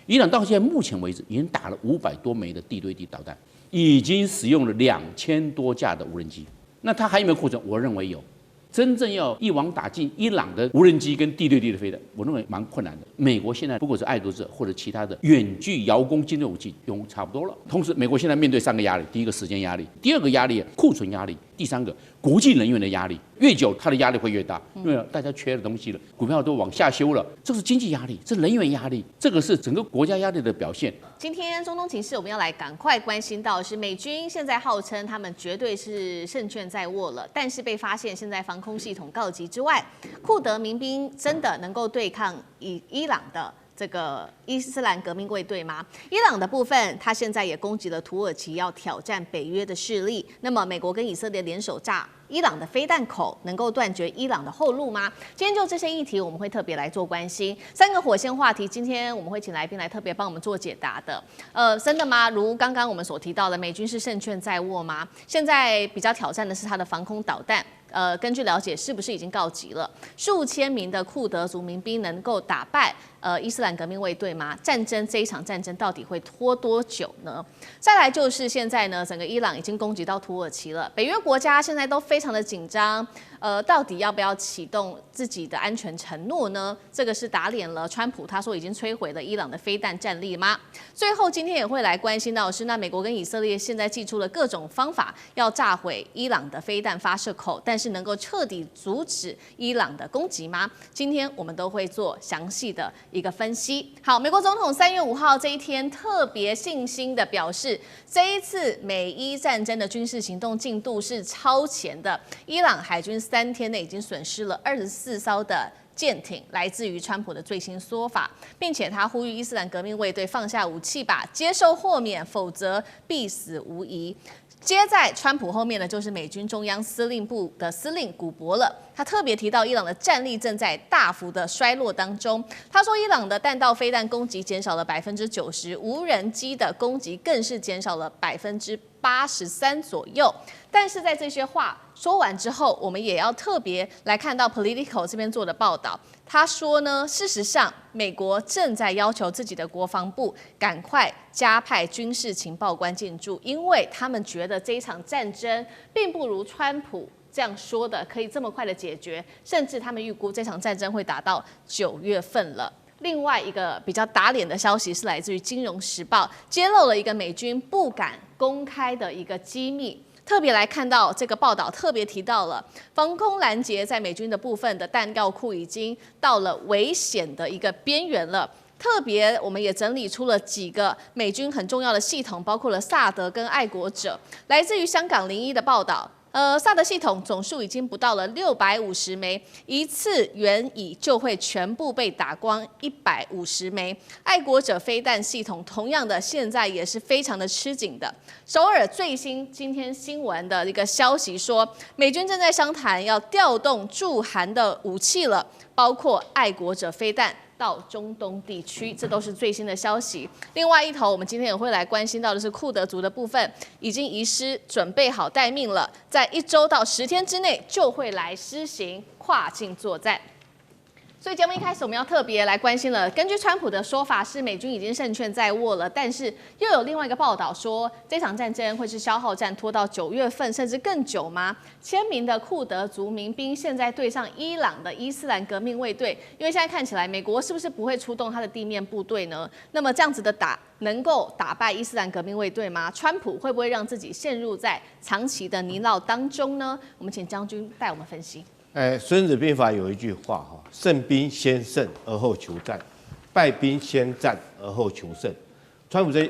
伊朗到现在目前为止已经打了500多枚的地对地导弹，已经使用了2000多架的无人机。那它还有没有库存？我认为有。真正要一网打尽伊朗的无人机跟地对地的飞弹，我认为蛮困难的。美国现在不管是爱国者或者其他的远距遥攻精锐武器用差不多了。同时，美国现在面对3个压力：第一个时间压力，第二个压力库存压力，第三个国际人员的压力。越久，它的压力会越大，因为大家缺了东西了，股票都往下修了，这是经济压力，这是人员压力，这个是整个国家压力的表现。今天中东情势，我们要来赶快关心到的是，美军现在号称他们绝对是胜券在握了，但是被发现现在防空系统告急之外，库德民兵真的能够对抗伊朗的这个伊斯兰革命卫队吗？伊朗的部分，他现在也攻击了土耳其，要挑战北约的势力。那么，美国跟以色列联手炸伊朗的飞弹口，能够断绝伊朗的后路吗？今天就这些议题，我们会特别来做关心。3个火线话题，今天我们会请来宾来特别帮我们做解答的。真的吗？如刚刚我们所提到的，美军是胜券在握吗？现在比较挑战的是它的防空导弹。根据了解，是不是已经告急了？数千名的库德族民兵能够打败伊斯兰革命卫队吗？这一场战争到底会拖多久呢？再来就是现在呢，整个伊朗已经攻击到土耳其了，北约国家现在都非常的紧张。到底要不要启动自己的安全承诺呢？这个是打脸了川普，他说已经摧毁了伊朗的飞弹战力吗？最后今天也会来关心到的是，那美国跟以色列现在祭出了各种方法，要炸毁伊朗的飞弹发射口，但是能够彻底阻止伊朗的攻击吗？今天我们都会做详细的一个分析。好，美国总统3月5号这一天特别信心的表示，这一次美伊战争的军事行动进度是超前的，伊朗海军3天内已经损失了24艘的舰艇，来自于川普的最新说法，并且他呼吁伊斯兰革命卫队放下武器吧，接受豁免，否则必死无疑。接在川普后面的就是美军中央司令部的司令古博了，他特别提到伊朗的战力正在大幅的衰落当中。他说，伊朗的弹道飞弹攻击减少了90%，无人机的攻击更是减少了83%左右。但是在这些话说完之后，我们也要特别来看到 Politico 这边做的报道。他说呢，事实上，美国正在要求自己的国防部赶快加派军事情报官进驻，因为他们觉得这一场战争并不如川普这样说的可以这么快的解决，甚至他们预估这场战争会打到9月份了。另外一个比较打脸的消息是来自于《金融时报》，揭露了一个美军不敢公开的一个机密。特别来看到这个报道，特别提到了防空拦截在美军的部分的弹药库已经到了危险的一个边缘了。特别我们也整理出了几个美军很重要的系统，包括了萨德跟爱国者。来自于香港01的报道。萨德系统总数已经不到了650枚，一次援引就会全部被打光150枚。爱国者飞弹系统同样的，现在也是非常的吃紧的。首尔最新今天新闻的一个消息说，美军正在商谈要调动驻韩的武器了，包括爱国者飞弹到中东地区，这都是最新的消息。另外一头，我们今天也会来关心到的是库德族的部分，已经遗失，准备好待命了，在1周到10天之内就会来施行跨境作战。所以节目一开始我们要特别来关心了。根据川普的说法是美军已经胜券在握了，但是又有另外一个报道说这场战争会是消耗战，拖到9月份甚至更久吗？1000名的库德族民兵现在对上伊朗的伊斯兰革命卫队，因为现在看起来美国是不是不会出动他的地面部队呢？那么这样子的能够打败伊斯兰革命卫队吗？川普会不会让自己陷入在长期的泥淖当中呢？我们请将军带我们分析。孙子兵法有一句话哈，胜兵先胜而后求战，败兵先战而后求胜。川普孙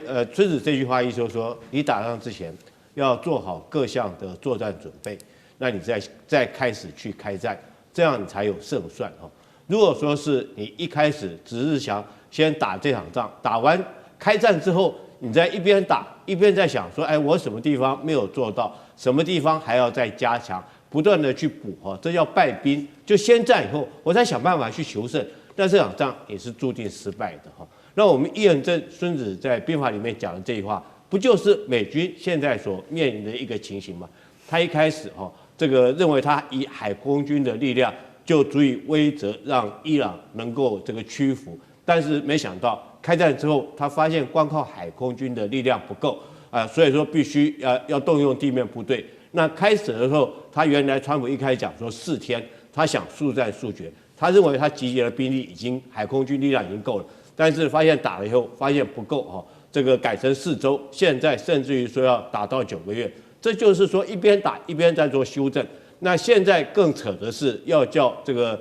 子这句话意思就是说，你打仗之前要做好各项的作战准备，那你再开始去开战，这样你才有胜算哈。如果说是你一开始只是想先打这场仗，打完开战之后，你在一边打一边在想说，我什么地方没有做到，什么地方还要再加强。不断的去补哈，这叫败兵。就先战以后，我再想办法去求胜，但这场仗也是注定失败的哈。那我们验证孙子在兵法里面讲的这句话，不就是美军现在所面临的一个情形吗？他一开始这个认为他以海空军的力量就足以威慑让伊朗能够这个屈服，但是没想到开战之后，他发现光靠海空军的力量不够啊，所以说必须要动用地面部队。那开始的时候，他原来川普一开始讲说4天，他想速战速决，他认为他集结的兵力海空军力量已经够了，但是发现打了以后发现不够哈，这个改成4周，现在甚至于说要打到9个月，这就是说一边打一边在做修正。那现在更扯的是要叫这个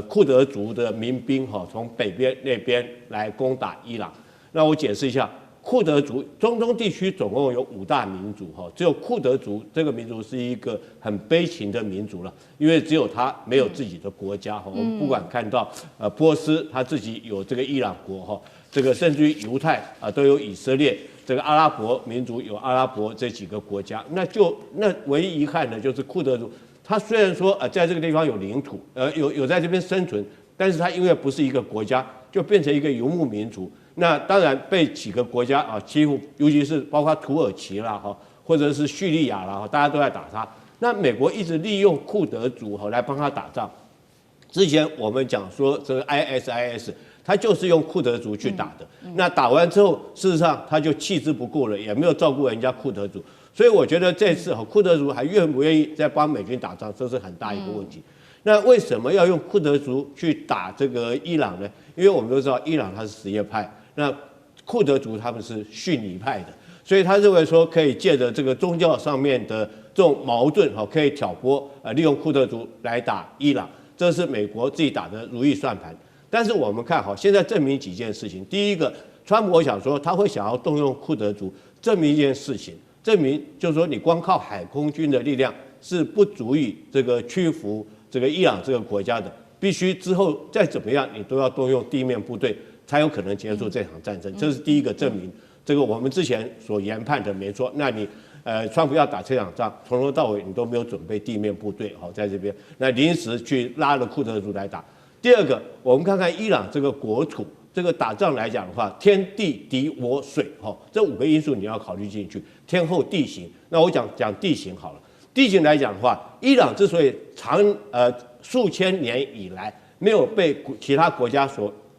库德族的民兵哈从北边那边来攻打伊朗。那我解释一下，库德族中东地区总共有5大民族哈，只有库德族这个民族是一个很悲情的民族了，因为只有他没有自己的国家哈。我们不管看到波斯他自己有这个伊朗国哈，这个甚至于犹太都有以色列。这个阿拉伯民族有阿拉伯这几个国家，那唯一遗憾的就是库德族。他虽然说在这个地方有领土，有在这边生存，但是他因为不是一个国家，就变成一个游牧民族。那当然被几个国家欺负，尤其是包括土耳其啦或者是叙利亚啦大家都在打他。那美国一直利用库德族来帮他打仗。之前我们讲说这个 ISIS， 他就是用库德族去打的。那打完之后，事实上他就弃之不顾了，也没有照顾人家库德族。所以我觉得这次库德族还愿不愿意再帮美军打仗，这是很大一个问题。那为什么要用库德族去打这个伊朗呢？因为我们都知道伊朗他是什叶派，那库德族他们是逊尼派的，所以他认为说可以借着这个宗教上面的这种矛盾可以挑拨利用库德族来打伊朗，这是美国自己打的如意算盘。但是我们看现在证明几件事情。第一个，川普我想说他会想要动用库德族，证明一件事情。证明就是说，你光靠海空军的力量是不足以这个屈服这个伊朗这个国家的，必须之后再怎么样，你都要动用地面部队，才有可能结束这场战争。这是第一个证明，这个我们之前所研判的没错。那你川普要打这场仗，从头到尾你都没有准备地面部队在这边，那临时去拉了库德族来打。第二个，我们看看伊朗这个国土。这个打仗来讲的话，天地敌我水这5个因素你要考虑进去。天候地形，那我讲地形好了。地形来讲的话，伊朗之所以数千年以来没有被其他国家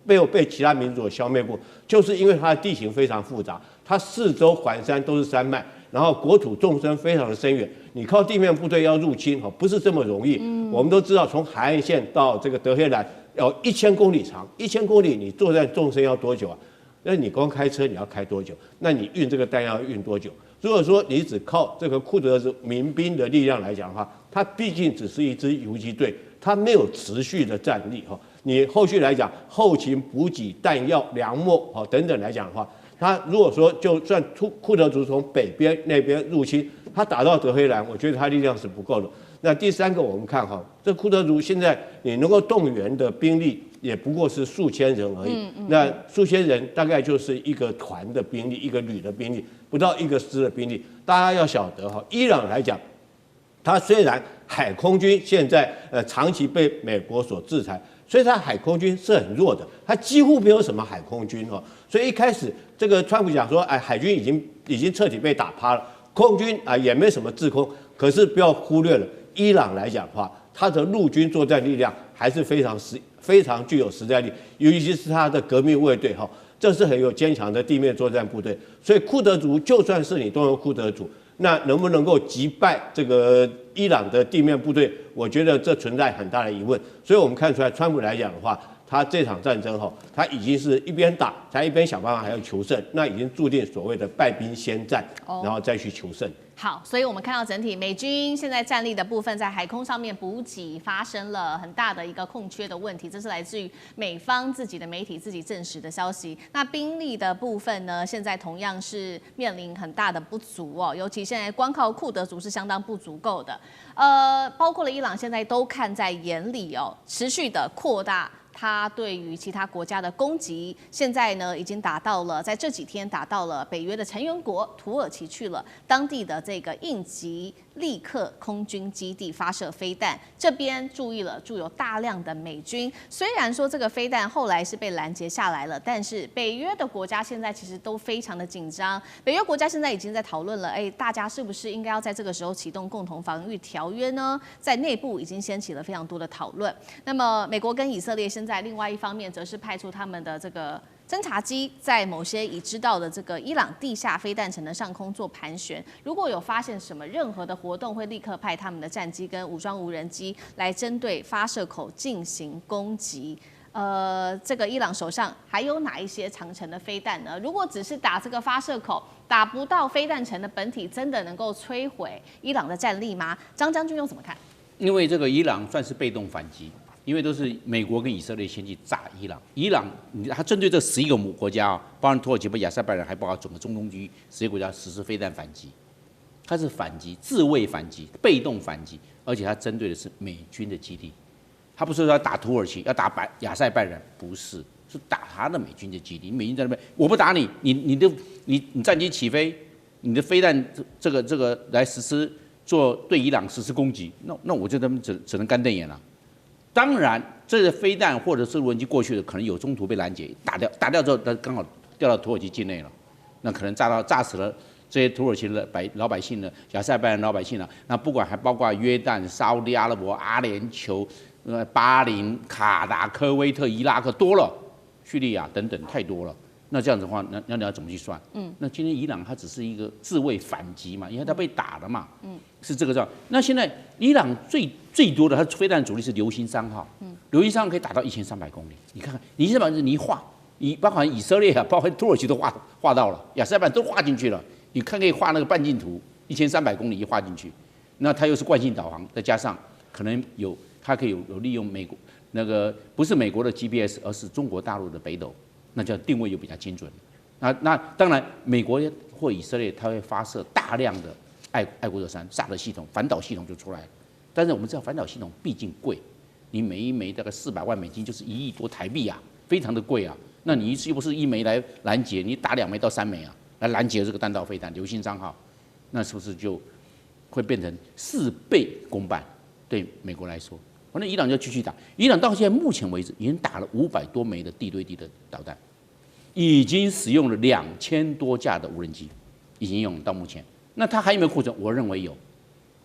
没有被其他民族所消灭过，就是因为它的地形非常复杂，它4周环山都是山脉，然后国土纵深非常的深远，你靠地面部队要入侵不是这么容易。我们都知道，从海岸线到这个德黑兰。要1000公里长，1000公里，你作战纵深要多久啊？那你光开车你要开多久？那你运这个弹药要运多久？如果说你只靠这个库德族民兵的力量来讲的话，它毕竟只是一支游击队，它没有持续的战力你后续来讲，后勤补给、弹药、粮秣等等来讲的话，它如果说就算库德族从北边那边入侵，他打到德黑兰，我觉得他力量是不够的。那第3个，我们看这库德族现在你能够动员的兵力也不过是数千人而已。那数千人大概就是一个团的兵力，一个旅的兵力，不到一个师的兵力。大家要晓得伊朗来讲，它虽然海空军现在长期被美国所制裁，所以它海空军是很弱的，它几乎没有什么海空军所以一开始这个川普讲说，海军已经彻底被打趴了，空军也没什么制空。可是不要忽略了，伊朗来讲的话，它的陆军作战力量还是非常具有实战力，尤其是它的革命卫队这是很有坚强的地面作战部队。所以库德族就算是你动用库德族，那能不能够击败这个伊朗的地面部队？我觉得这存在很大的疑问。所以我们看出来，川普来讲的话，他这场战争他已经是一边打，他一边想办法还要求胜，那已经注定所谓的败兵先战，然后再去求胜。好，所以我们看到整体美军现在战力的部分，在海空上面补给发生了很大的一个空缺的问题，这是来自于美方自己的媒体自己证实的消息。那兵力的部分呢，现在同样是面临很大的不足尤其现在光靠库德族是相当不足够的。包括了伊朗现在都看在眼里持续的扩大。它对于其他国家的攻击，现在呢已经打到了，在这几天打到了北约的成员国土耳其去了，当地的这个应急立刻空军基地发射飞弹，这边注意了，驻有大量的美军。虽然说这个飞弹后来是被拦截下来了，但是北约的国家现在其实都非常的紧张。北约国家现在已经在讨论了，大家是不是应该要在这个时候启动共同防御条约呢？在内部已经掀起了非常多的讨论。那么美国跟以色列现在另外一方面则是派出他们的这侦察机在某些已知道的这个伊朗地下飞弹城的上空做盘旋，如果有发现什么任何的活动，会立刻派他们的战机跟武装无人机来针对发射口进行攻击。这个伊朗手上还有哪一些长程的飞弹呢？如果只是打这个发射口，打不到飞弹城的本体，真的能够摧毁伊朗的战力吗？张将军又怎么看？因为这个伊朗算是被动反击。因为都是美国跟以色列先去炸伊朗，伊朗他针对这11个母国家啊，包含土耳其、亚塞拜然，还包括整个中东区11个国家实施飞弹反击，它是反击、自卫反击、被动反击，而且它针对的是美军的基地，它不是说要打土耳其、要打亚塞拜然，不是，是打他的美军的基地。美军在那边，我不打你，你战机起飞，你的飞弹这个来实施对伊朗实施攻击，那我就他们只能干瞪眼了。当然，这个飞弹或者是无人机过去的，可能有中途被拦截，打掉之后，它刚好掉到土耳其境内了，那可能炸死了这些土耳其的老百姓呢，亚塞拜然老百姓了。那不管还包括约旦、沙烏地阿拉伯、阿联酋、巴林、卡达、科威特、伊拉克多了，叙利亚等等太多了。那这样子的话，那你要怎么去算？那今天伊朗它只是一个自卫反击嘛，因为它被打了嘛，是这个状。那现在伊朗最多的它飞弹主力是流星3号，流星3号可以打到1300公里。你看看，你现在把你一画，包含以色列啊，包含土耳其都画到了，亚塞拜然都画进去了。你看可以画那个半径图，1300公里一画进去，那它又是惯性导航，再加上可能它可以有利用美国那个不是美国的 GPS， 而是中国大陆的北斗。那叫定位又比较精准。那当然，美国或以色列它会发射大量的爱国者3萨德系统、反导系统就出来了。但是我们知道反导系统毕竟贵，你每一枚大概400万美金，就是1亿多台币啊，非常的贵啊。那你一次又不是1枚来拦截，你打2枚到3枚啊，来拦截这个弹道飞弹流星3号，那是不是就会变成4倍公办？对美国来说。反正伊朗就继续打，伊朗到现在目前为止已经打了500多枚的地对地的导弹，已经使用了2000多架的无人机，已经用到目前。那它还有没有库存？我认为有，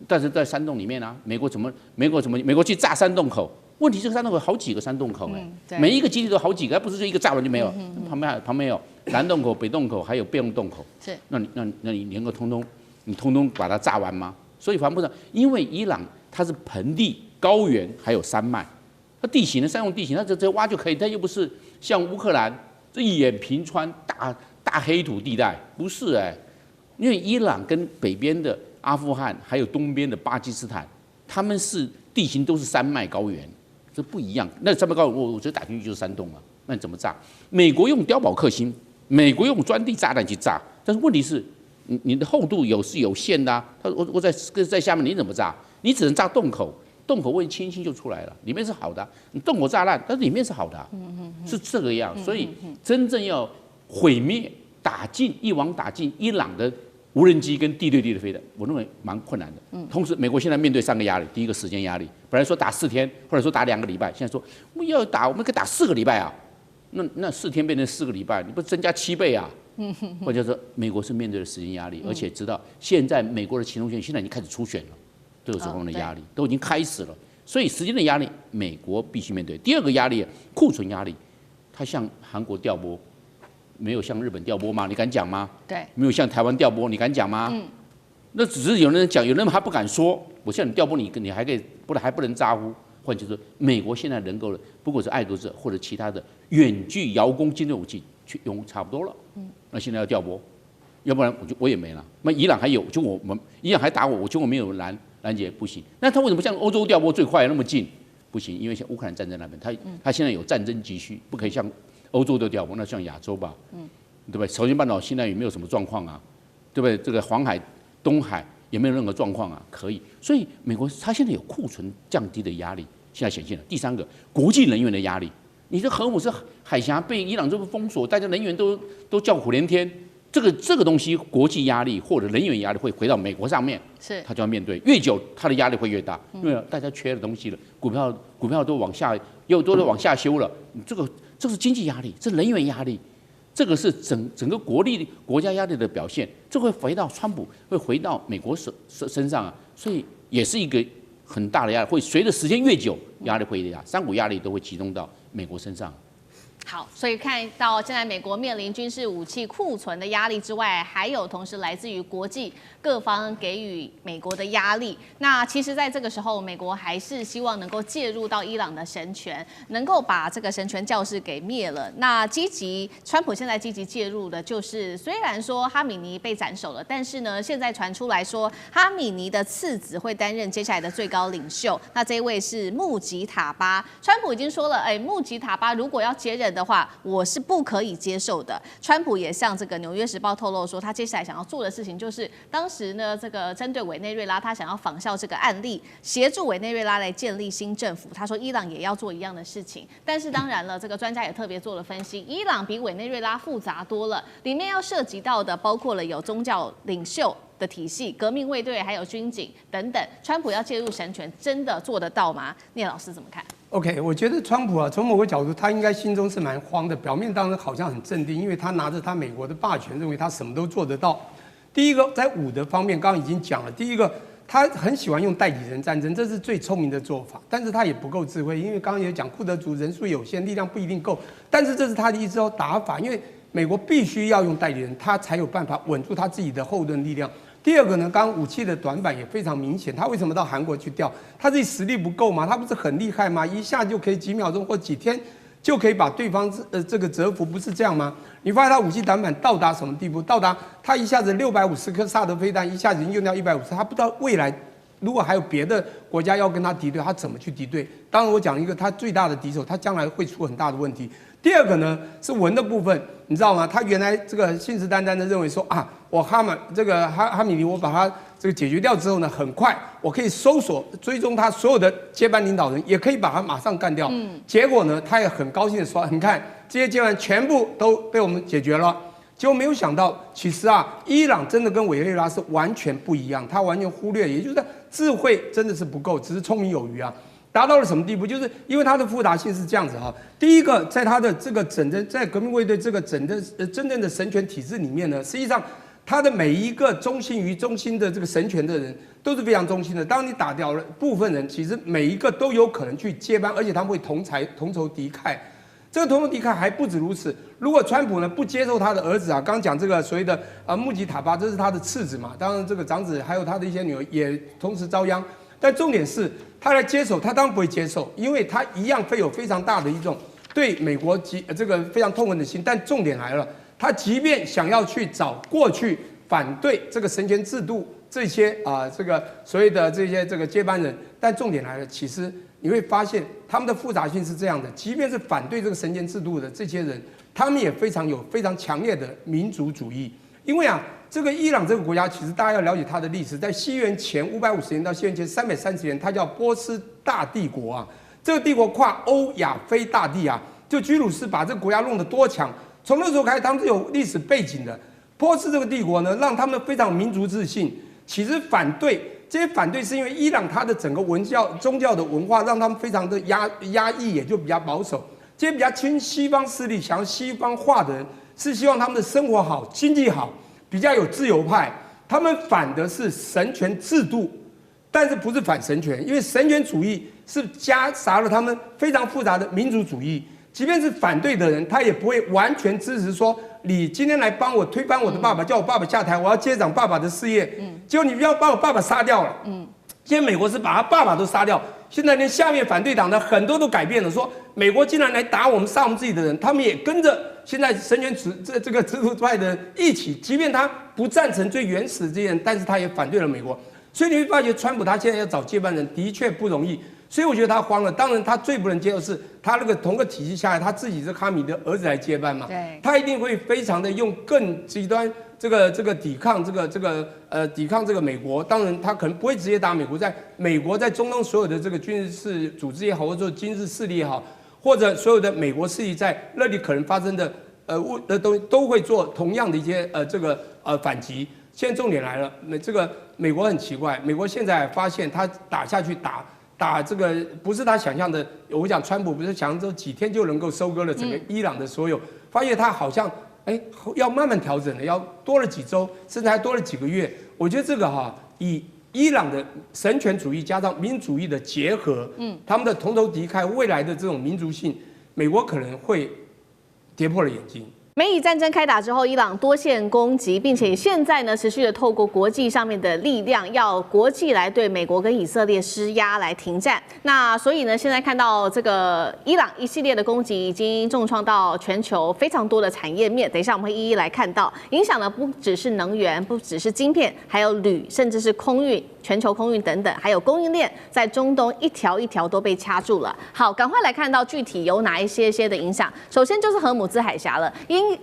但是在山洞里面啊，美国去炸山洞口？问题这个山洞口好几个山洞口每一个基地都好几个，不是就一个炸完就没有，旁边有南洞口、北洞口，还有备用洞口。是，那你能够通通把它炸完吗？所以防不上，因为伊朗它是盆地。高原还有山脉，它地形的善用地形，它直接挖就可以，它又不是像乌克兰这一眼平川大黑土地带，不是因为伊朗跟北边的阿富汗还有东边的巴基斯坦，他们是地形都是山脉高原，这不一样。那山脉高原我觉得打进去就是山洞了，那你怎么炸？美国用碉堡克星，美国用钻地炸弹去炸，但是问题是你的厚度是有限的啊，我在下面你怎么炸？你只能炸洞口。洞口位轻轻就出来了，里面是好的，你洞口炸烂，但是里面是好的，是这个样。所以真正要毁灭、一网打尽伊朗的无人机跟地对地的飞弹，我认为蛮困难的。同时，美国现在面对3个压力：第一个时间压力，本来说打4天，或者说打2个礼拜，现在说我们可以打4个礼拜啊。那4天变成4个礼拜，你不增加7倍啊？或者说，美国是面对了时间压力，而且知道现在美国的行动线现在已经开始初选了。都有手工的压力都已经开始了，所以时间的压力，美国必须面对。第二个压力，库存压力，它向韩国调拨，没有向日本调拨吗？你敢讲吗？对，没有向台湾调拨，你敢讲吗？那只是有人讲，有人还不敢说。我向你调拨你还可以，还不能咋呼。换句话说，美国现在能够，不管是爱国者或者其他的远距遥攻精准武器去用差不多了。那现在要调拨，要不然我也没了。那伊朗还有，伊朗还打我，我没有拦截不行，那他为什么像欧洲调拨最快那么近？不行，因为像乌克兰战争那边，他现在有战争急需，不可以像欧洲的调拨，那像亚洲吧，对不对？朝鲜半岛现在也没有什么状况啊，对不对？这个黄海、东海也没有任何状况啊，可以。所以美国它现在有库存降低的压力，现在显现了。第3个，国际能源的压力，你这核武是海峡被伊朗这个封锁，大家能源都叫苦连天。这个东西，国际压力或者能源压力会回到美国上面，它就要面对，越久它的压力会越大，因为大家缺的东西了，股票都往下往下修了，这是经济压力，这是能源压力，这个是整个国家压力的表现，这会回到川普，会回到美国身上啊，所以也是一个很大的压力，会随着时间越久，压力会3股压力都会集中到美国身上。好，所以看到现在美国面临军事武器库存的压力之外，还有同时来自于国际各方给予美国的压力。那其实，在这个时候，美国还是希望能够介入到伊朗的神权，能够把这个神权教士给灭了。那川普现在积极介入的就是，虽然说哈米尼被斩首了，但是呢，现在传出来说，哈米尼的次子会担任接下来的最高领袖。那这一位是穆吉塔巴。川普已经说了，穆吉塔巴如果要接任的话，我是不可以接受的。川普也向这个《纽约时报》透露说，他接下来想要做的事情就是，当时呢，这个针对委内瑞拉，他想要仿效这个案例，协助委内瑞拉来建立新政府。他说，伊朗也要做一样的事情。但是当然了，这个专家也特别做了分析，伊朗比委内瑞拉复杂多了，里面要涉及到的包括了有宗教领袖的体系、革命卫队，还有军警等等。川普要介入神权，真的做得到吗？聂老师怎么看？ OK， 我觉得川普啊，从某个角度，他应该心中是蛮慌的。表面当然好像很镇定，因为他拿着他美国的霸权，认为他什么都做得到。第一个，在武的方面，刚刚已经讲了。第一个，他很喜欢用代理人战争，这是最聪明的做法。但是他也不够智慧，因为刚刚也讲，库德族人数有限，力量不一定够。但是这是他的一招打法，因为美国必须要用代理人，他才有办法稳住他自己的后盾力量。 第二个呢，刚刚武器的短板也非常明显。他为什么到韩国去调？他自己实力不够吗？他不是很厉害吗？一下就可以几秒钟或几天就可以把对方这个折服，不是这样吗？你发现他武器短板到达什么地步？到达他一下子650颗萨德飞弹，一下子用掉150，他不知道未来如果还有别的国家要跟他敌对，他怎么去敌对？当然，我讲一个他最大的敌手，他将来会出很大的问题。第二个呢是文的部分，你知道吗？他原来这个信誓旦旦的认为说啊，我哈米尼，我把他这个解决掉之后呢，很快我可以搜索追踪他所有的接班领导人，也可以把他马上干掉。结果呢，他也很高兴的说，你看这些接班全部都被我们解决了。结果没有想到，其实啊，伊朗真的跟委内瑞拉是完全不一样，他完全忽略，也就是智慧真的是不够，只是聪明有余啊。 达到了什么地步？就是因为它的复杂性是这样子哈。第一个，在它的这个在革命卫队这个真正的神权体制里面呢，实际上它的每一个忠心的这个神权的人都是非常忠心的。当你打掉了部分人，其实每一个都有可能去接班，而且他们会同仇敌忾。这个同仇敌忾还不止如此。如果川普呢不接受他的儿子啊，刚刚讲这个所谓的穆吉塔巴，这是他的次子嘛，当然这个长子还有他的一些女儿也同时遭殃。 但重点是，他来接手，他当然不会接受，因为他一样会有非常大的一种对美国这个非常痛恨的心。但重点来了，他即便想要去找过去反对这个神权制度这些这个所谓的这些这个接班人，但重点来了，其实你会发现他们的复杂性是这样的，即便是反对这个神权制度的这些人，他们也非常强烈的民族主义，因为啊。 这个伊朗这个国家，其实大家要了解它的历史，在西元前550年到西元前330年，它叫波斯大帝国啊。这个帝国跨欧亚非大地啊，就居鲁士把这个国家弄得多强。从那时候开始，他们是有历史背景的。波斯这个帝国呢，让他们非常民族自信。其实这些反对是因为伊朗它的整个宗教的文化，让他们非常的压抑，也就比较保守。这些比较亲西方势力、想要西方化的人，是希望他们的生活好、经济好。 比较有自由派，他们反的是神权制度，但是不是反神权，因为神权主义是夹杂了他们非常复杂的民族主义。即便是反对的人，他也不会完全支持说你今天来帮我推翻我的爸爸，叫我爸爸下台，我要接掌爸爸的事业。结果你不要把我爸爸杀掉了。现在美国是把他爸爸都杀掉，现在连下面反对党的很多都改变了，说美国竟然来打我们、杀我们自己的人，他们也跟着。 现在神权这个制度派的人一起，即便他不赞成最原始的这些人，但是他也反对了美国。所以你会发觉，川普他现在要找接班人的确不容易。所以我觉得他慌了。当然，他最不能接受是他那个同个体系下来，他自己是哈米的儿子来接班嘛。对，他一定会非常的用更极端这个抵抗抵抗这个美国。当然，他可能不会直接打美国，在美国在中东所有的这个军事组织也好，或者说军事势力也好。 或者所有的美国势力在那里可能发生的都会做同样的一些反击。现在重点来了，美国很奇怪，美国现在发现他打下去打这个不是他想象的。我讲川普不是想说几天就能够收割了整个伊朗的所有，发现他好像要慢慢调整了，要多了几周，甚至还多了几个月。我觉得这个以伊朗的神权主义加上民主义的结合，他们的同仇敌忾，未来的这种民族性，美国可能会跌破了眼镜。美以战争开打之后，伊朗多线攻击，并且现在呢持续的透过国际上面的力量，要国际来对美国跟以色列施压来停战。那所以呢，现在看到这个伊朗一系列的攻击，已经重创到全球非常多的产业面。等一下我们会一一来看到，影响的不只是能源，不只是晶片，还有铝，甚至是空运。全球空运等等，还有供应链在中东一条一条都被掐住了。好，赶快来看到具体有哪一些的影响。首先就是荷姆兹海峡了，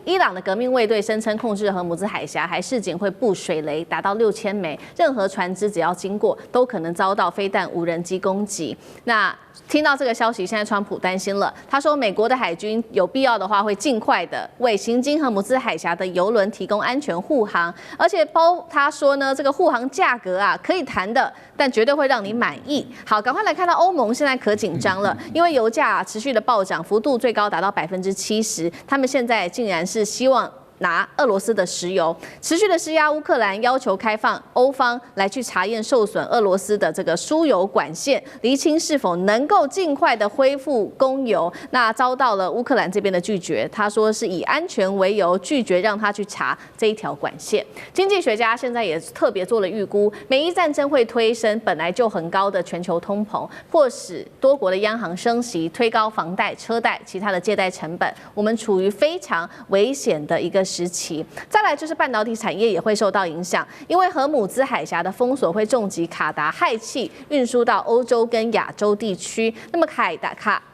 伊朗的革命卫队声称控制荷姆兹海峡，还示警会布水雷达到6000枚，任何船只只要经过都可能遭到飞弹、无人机攻击。那听到这个消息，现在川普担心了。他说，美国的海军有必要的话，会尽快的为行经荷姆兹海峡的油轮提供安全护航，而且他说呢，这个护航价格啊可以谈的，但绝对会让你满意。好，赶快来看到欧盟现在可紧张了，因为油价持续的暴涨，幅度最高达到70%，他们现在竟然是希望拿俄罗斯的石油，持续的施压乌克兰，要求开放欧方来去查验受损俄罗斯的这个输油管线，厘清是否能够尽快的恢复供油。那遭到了乌克兰这边的拒绝，他说是以安全为由拒绝让他去查这一条管线。经济学家现在也特别做了预估，美伊战争会推升本来就很高的全球通膨，迫使多国的央行升息，推高房贷、车贷、其他的借贷成本，我们处于非常危险的一个时期。再来就是半导体产业也会受到影响，因为荷姆兹海峡的封锁会重击卡达氦气运输到欧洲跟亚洲地区。那么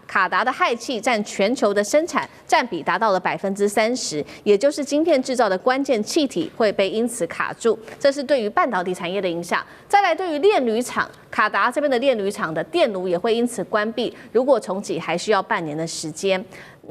卡达的氦气占全球的生产占比达到了30%，也就是晶片制造的关键气体会被因此卡住，这是对于半导体产业的影响。再来，对于炼铝厂，卡达这边的炼铝厂的电炉也会因此关闭，如果重启还需要半年的时间。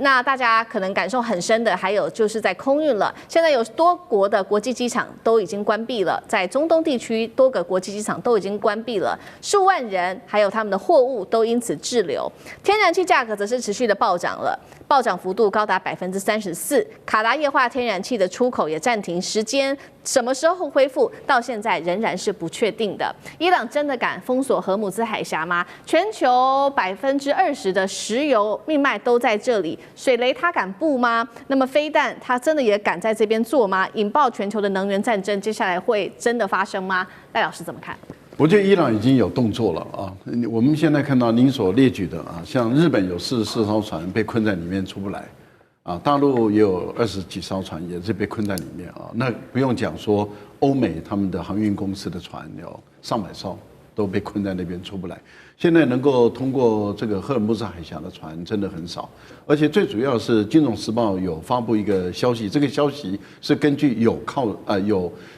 那大家可能感受很深的，还有就是在空运了。现在有多国的国际机场都已经关闭了，在中东地区多个国际机场都已经关闭了，数万人还有他们的货物都因此滞留。天然气价格则是持续的暴涨了，暴涨幅度高达34%。卡达液化天然气的出口也暂停，时间什么时候恢复，到现在仍然是不确定的。伊朗真的敢封锁荷姆兹海峡吗？全球20%的石油命脉都在这里，水雷他敢布吗？那么飞弹他真的也敢在这边做吗？引爆全球的能源战争，接下来会真的发生吗？赖老师怎么看？我觉得伊朗已经有动作了啊！我们现在看到您所列举的啊，像日本有44艘船被困在里面出不来，啊，大陆也有20几艘船也是被困在里面啊。那不用讲说欧美他们的航运公司的船有上百艘都被困在那边出不来。现在能够通过这个荷尔木兹海峡的船真的很少，而且最主要是《金融时报》有发布一个消息，这个消息是根据有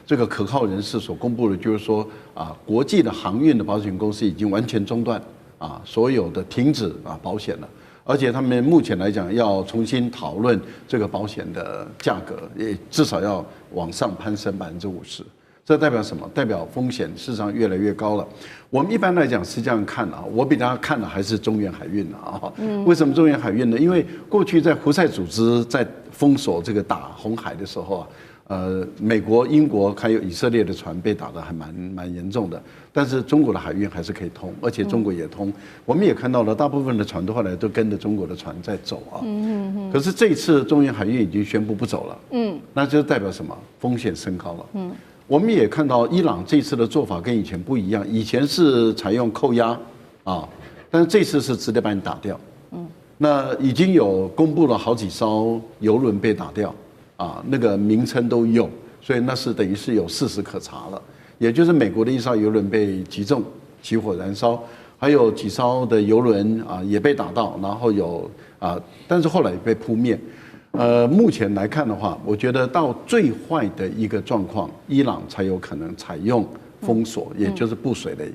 这个可靠人士所公布的，就是说啊，国际的航运的保险公司已经完全中断啊，所有的停止啊保险了，而且他们目前来讲要重新讨论这个保险的价格，也至少要往上攀升50%。这代表什么？代表风险市场越来越高了。我们一般来讲是这样看啊，我比大家看的还是中原海运啊。为什么中原海运呢？因为过去在胡塞组织在封锁这个打红海的时候啊，美国、英国还有以色列的船被打得还蛮严重的，但是中国的海运还是可以通，而且中国也通。我们也看到了，大部分的船都后来都跟着中国的船在走啊。可是这一次中原海运已经宣布不走了。那就代表什么？风险升高了。我们也看到伊朗这次的做法跟以前不一样，以前是采用扣押啊，但是这次是直接把你打掉。那已经有公布了好几艘油轮被打掉啊，那个名称都有，所以那是等于是有事实可查了。也就是美国的一艘油轮被击中，起火燃烧，还有几艘的油轮啊也被打到，然后有但是后来也被扑灭。目前来看的话，我觉得到最坏的一个状况，伊朗才有可能采用封锁，也就是布水雷。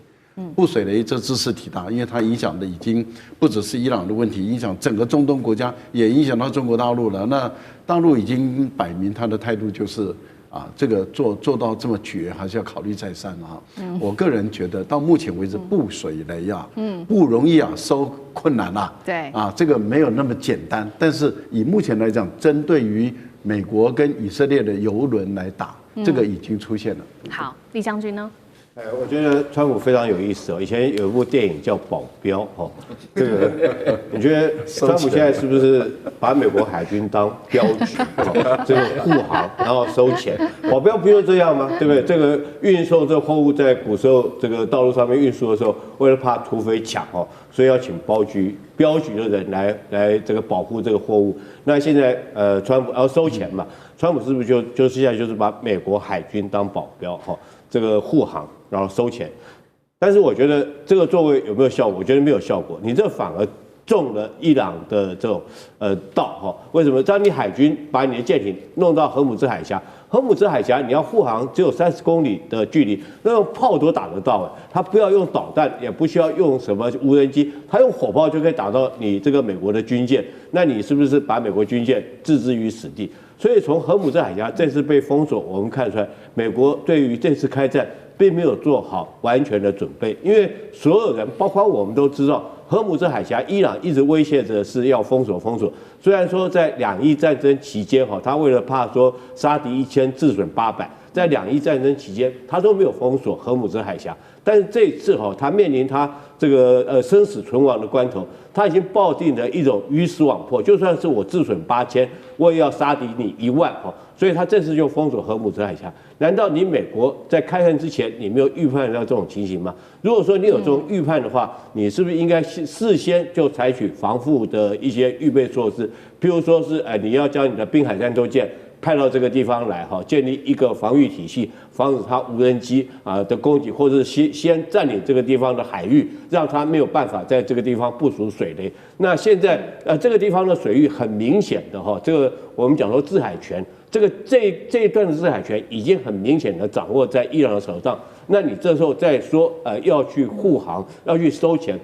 布水雷这茲事体大，因为它影响的已经不只是伊朗的问题，影响整个中东国家，也影响到中国大陆了。那大陆已经摆明他的态度就是这个做到这么绝，还是要考虑再三啊。我个人觉得到目前为止，布水雷不容易收困难啦。对这个没有那么简单。但是以目前来讲，针对于美国跟以色列的油轮来打，这个已经出现了。好，李将军呢？我觉得川普非常有意思哦。以前有一部电影叫《保镖》哦，这个你觉得川普现在是不是把美国海军当镖局？这个护航，然后收钱，保镖不就这样吗？对不对？这个运送这货物在古时候这个道路上面运输的时候，为了怕土匪抢哦，所以要请镖局的人来这个保护这个货物。那现在川普要收钱嘛？川普是不是就现在就是把美国海军当保镖哈？这个护航，然后收钱，但是我觉得这个作为有没有效果？我觉得没有效果。你这反而中了伊朗的这种道哈。为什么？当你海军把你的舰艇弄到荷姆兹海峡，荷姆兹海峡你要护航只有30公里的距离，那用炮都打得到它不要用导弹，也不需要用什么无人机，它用火炮就可以打到你这个美国的军舰。那你是不是把美国军舰置之于死地？所以从荷姆兹海峡这次被封锁，我们看出来，美国对于这次开战并没有做好完全的准备，因为所有人，包括我们都知道，荷姆兹海峡，伊朗一直威胁着是要封锁。虽然说在两伊战争期间，他为了怕说杀敌1000自损800，在两伊战争期间，他都没有封锁荷姆兹海峡。但是这一次他面临他这个生死存亡的关头，他已经抱定了一种鱼死网破，就算是我自损8000，我也要杀敌你10000所以他这次就封锁荷姆兹海峡。难道你美国在开战之前你没有预判到这种情形吗？如果说你有这种预判的话，你是不是应该事先就采取防护的一些预备措施？譬如说是你要将你的滨海战斗舰派到这个地方来建立一个防御体系，防止它无人机的攻击，或者是先占领这个地方的海域，让它没有办法在这个地方部署水雷。那现在这个地方的水域很明显的这个我们讲说制海权，这一段的制海权已经很明显的掌握在伊朗的手上。那你这时候再说要去护航，要去收钱，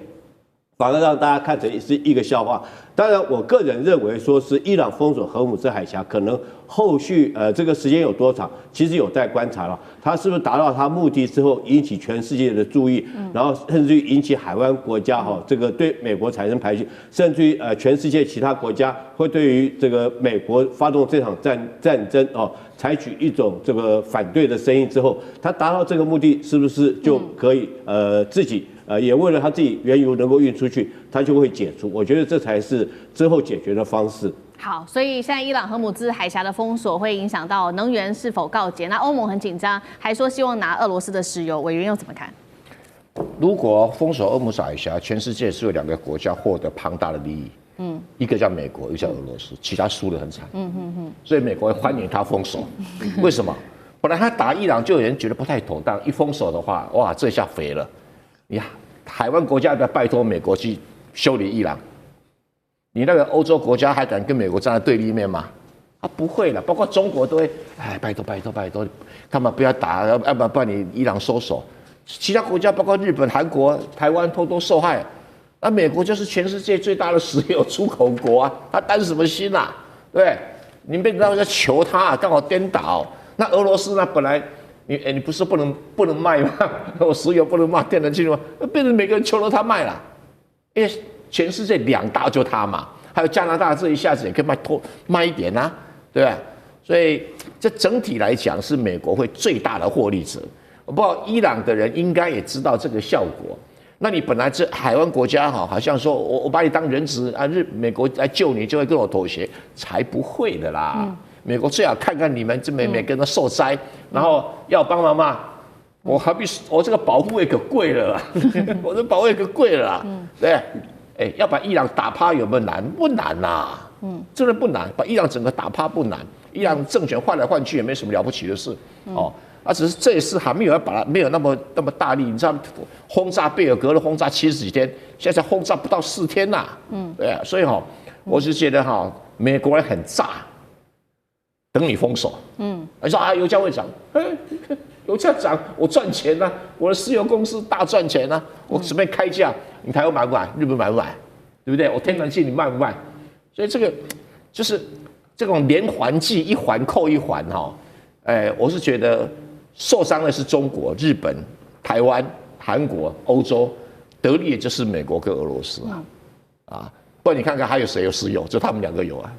反而让大家看成是一个笑话。当然，我个人认为说是伊朗封锁荷姆兹海峡，可能后续这个时间有多长，其实有待观察了。它是不是达到它目的之后，引起全世界的注意，然后甚至于引起海湾国家这个对美国产生排拒，甚至于全世界其他国家会对于这个美国发动这场战争采取一种这个反对的声音之后，它达到这个目的，是不是就可以自己？也为了他自己原油能够运出去，他就会解除。我觉得这才是之后解决的方式。好，所以现在伊朗荷姆兹海峡的封锁会影响到能源是否告捷。那欧盟很紧张，还说希望拿俄罗斯的石油，委员又怎么看？如果封锁荷姆兹海峡，全世界只有2个国家获得庞大的利益，一个叫美国，一个叫俄罗斯，其他输得很惨。所以美国欢迎他封锁，为什么？本来他打伊朗就有人觉得不太妥当，一封锁的话，哇，这下肥了。呀，海湾国家要不要拜托美国去修理伊朗？你那个欧洲国家还敢跟美国站在对立面吗？不会了，包括中国都会，拜托，干嘛不要打？要不然你伊朗收手。其他国家包括日本、韩国、台湾都受害。那美国就是全世界最大的石油出口国啊，他担什么心啊？对不对？你们要求他，刚好颠倒。那俄罗斯呢？本来。你不是不能卖吗？我石油不能卖，天然气吗？变成每个人求着他卖了，因为全世界2大就他嘛，还有加拿大这一下子也可以卖一点啊，对吧？所以这整体来讲是美国会最大的获利者。我不知道伊朗的人应该也知道这个效果。那你本来这海湾国家好像说我把你当人质啊，美国来救你就会跟我妥协，才不会的啦。美国最好看看你们这每个人都受灾，然后要帮忙嘛，我何必我这个保护费可贵了啦，我这保护费可贵了啦，对，要把伊朗打趴有没有难？不难呐，真的不难，把伊朗整个打趴不难，伊朗政权换来换去也没什么了不起的事，只是这一次还没有要把它没有那么大力，你知道轰炸贝尔格勒轰炸70几天，现在才轰炸不到4天呐，对啊，所以我是觉得美国人很炸。等你封锁，你说油价会涨，油价涨，我赚钱啊，我的石油公司大赚钱啊，我随便开价，你台湾买不买？日本买不买？对不对？我天然气你卖不卖？所以这个就是这种连环计，一环扣一环我是觉得受伤的是中国、日本、台湾、韩国、欧洲，得利的就是美国跟俄罗斯不然你看看还有谁有石油？就他们2个有啊。